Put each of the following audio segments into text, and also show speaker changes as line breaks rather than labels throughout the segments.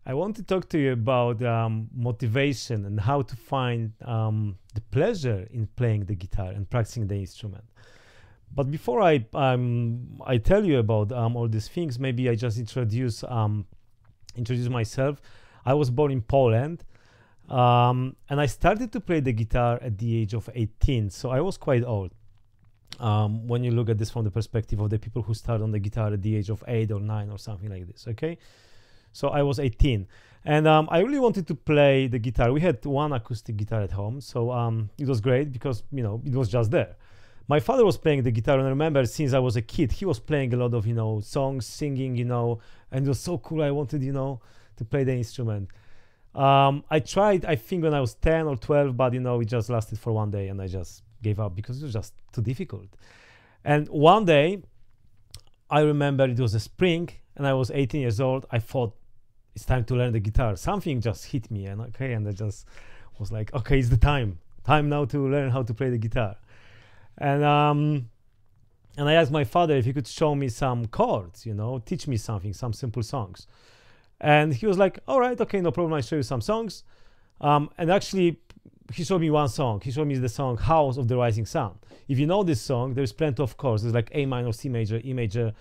I want to talk to you about motivation and how to find the pleasure in playing the guitar and practicing the instrument. But before I tell you about all these things, maybe I just introduce myself. I was born in Poland, and I started to play the guitar at the age of 18, so I was quite old. When you look at this from the perspective of the people who start on the guitar at the age of 8 or 9 or something like this, okay? So I was 18, and I really wanted to play the guitar. We had one acoustic guitar at home, so it was great because, you know, it was just there. My father was playing the guitar, and I remember since I was a kid, he was playing a lot of, songs, singing, and it was so cool. I wanted, to play the instrument. I tried, I think, when I was 10 or 12, but, it just lasted for one day, and I just gave up because it was just too difficult. And one day, I remember it was a spring, and I was 18 years old. I thought, it's time to learn the guitar. Something just hit me, and I just was like, okay, it's the time now to learn how to play the guitar. And I asked my father if he could show me some chords, teach me something, some simple songs. And he was like, all right, okay, no problem, I'll show you some songs. And actually, he showed me one song. He showed me the song House of the Rising Sun. If you know this song, there's plenty of chords. There's like A minor, C major, E major,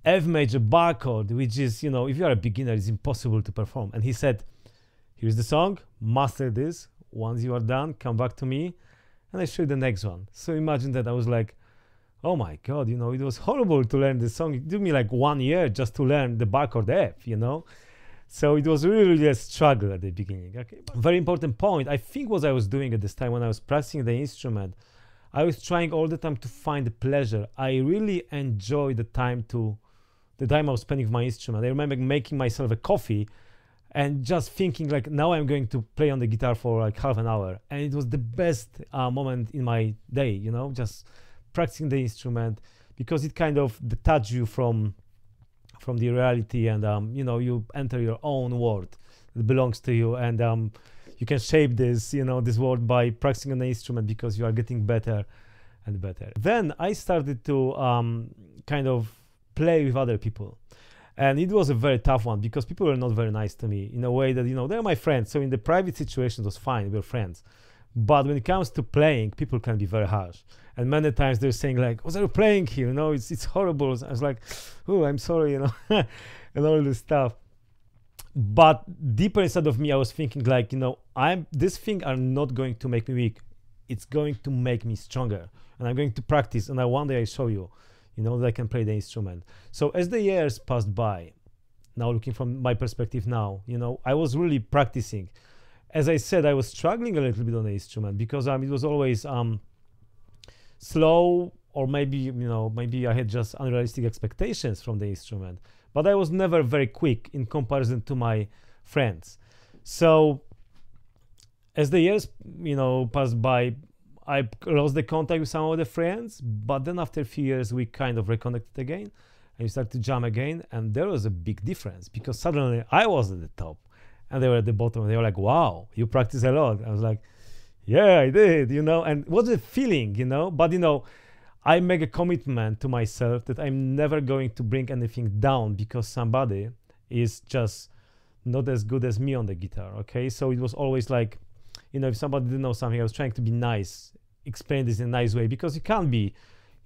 F major bar chord, which is, if you are a beginner, it's impossible to perform. And he said, here's the song, master this. Once you are done, come back to me, and I show you the next one. So imagine that. I was like, oh my God, it was horrible to learn this song. It took me like 1 year just to learn the bar chord F, So it was really a struggle at the beginning. Okay, but very important point. I think what I was doing at this time when I was practicing the instrument, I was trying all the time to find the pleasure. I really enjoyed the time I was spending with my instrument. I remember making myself a coffee and just thinking like, now I'm going to play on the guitar for like half an hour. And it was the best moment in my day, just practicing the instrument, because it kind of detached you from the reality, and you enter your own world that belongs to you, and you can shape this this world by practicing on the instrument, because you are getting better and better. Then I started to kind of play with other people, and it was a very tough one, because people were not very nice to me in a way that they're my friends, so in the private situations it was fine, we're friends. But when it comes to playing, people can be very harsh, and many times they're saying like, what are you playing here, it's horrible. I was like, oh, I'm sorry, and all this stuff. But deeper inside of me, I was thinking like, this thing are not going to make me weak, it's going to make me stronger, and I'm going to practice, and one day I show you that I can play the instrument. So as the years passed by, now looking from my perspective now, I was really practicing. As I said, I was struggling a little bit on the instrument, because it was always slow, or maybe I had just unrealistic expectations from the instrument, but I was never very quick in comparison to my friends. So as the years passed by, I lost the contact with some of the friends, but then after a few years we kind of reconnected again, and we started to jam again, and there was a big difference, because suddenly I was at the top and they were at the bottom, and they were like, wow, you practice a lot. I was like, yeah, I did, and what's the feeling, but I make a commitment to myself that I'm never going to bring anything down because somebody is just not as good as me on the guitar. Okay, so it was always like, if somebody didn't know something, I was trying to be nice, explain this in a nice way, because you can't be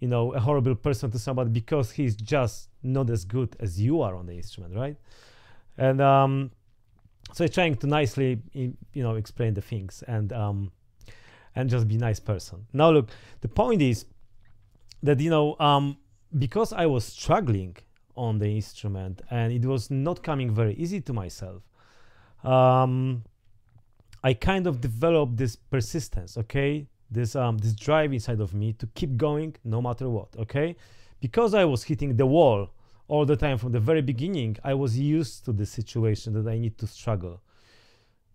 a horrible person to somebody because he's just not as good as you are on the instrument, right? And so trying to nicely explain the things, and just be a nice person. Now look, the point is that because I was struggling on the instrument and it was not coming very easy to myself, I kind of developed this persistence, okay? This drive inside of me to keep going no matter what, okay? Because I was hitting the wall all the time from the very beginning, I was used to the situation that I need to struggle,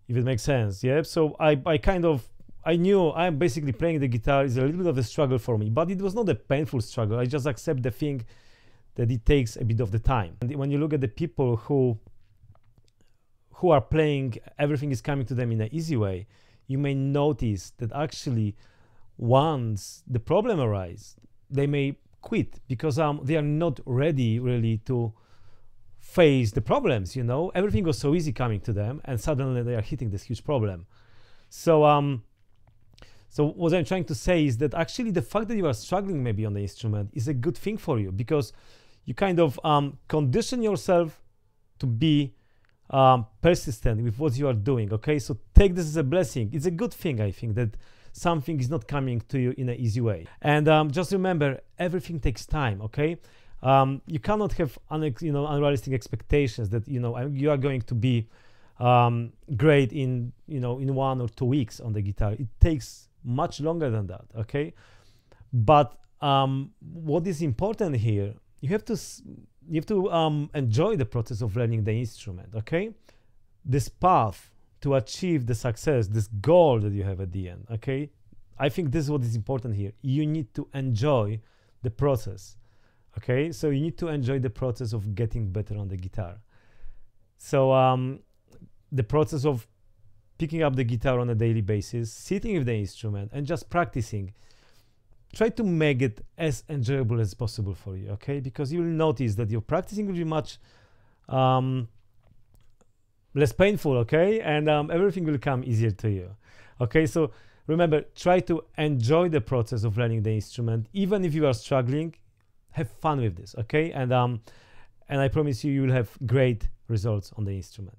if it makes sense, yeah? So I knew I'm basically playing the guitar is a little bit of a struggle for me, but it was not a painful struggle. I just accept the thing that it takes a bit of the time. And when you look at the people who are playing, everything is coming to them in an easy way, you may notice that actually once the problem arises, they may quit because they are not ready really to face the problems, you know. Everything was so easy coming to them, and suddenly they are hitting this huge problem. So what I'm trying to say is that actually the fact that you are struggling maybe on the instrument is a good thing for you, because you kind of condition yourself to be persistent with what you are doing. Okay, so take this as a blessing. It's a good thing, I think, that something is not coming to you in an easy way. And just remember, everything takes time. Okay, you cannot have unrealistic expectations that you are going to be great in 1 or 2 weeks on the guitar. It takes much longer than that. Okay, but what is important here, you have to enjoy the process of learning the instrument. Okay, this path to achieve the success, this goal that you have at the end. Okay, I think this is what is important here. You need to enjoy the process. Okay, so you need to enjoy the process of getting better on the guitar. So the process of picking up the guitar on a daily basis, sitting with the instrument and just practicing, try to make it as enjoyable as possible for you. Okay, because you will notice that your practicing will be much less painful. Okay, and everything will come easier to you. Okay, so remember, try to enjoy the process of learning the instrument. Even if you are struggling, have fun with this. Okay, and I promise you, you will have great results on the instrument.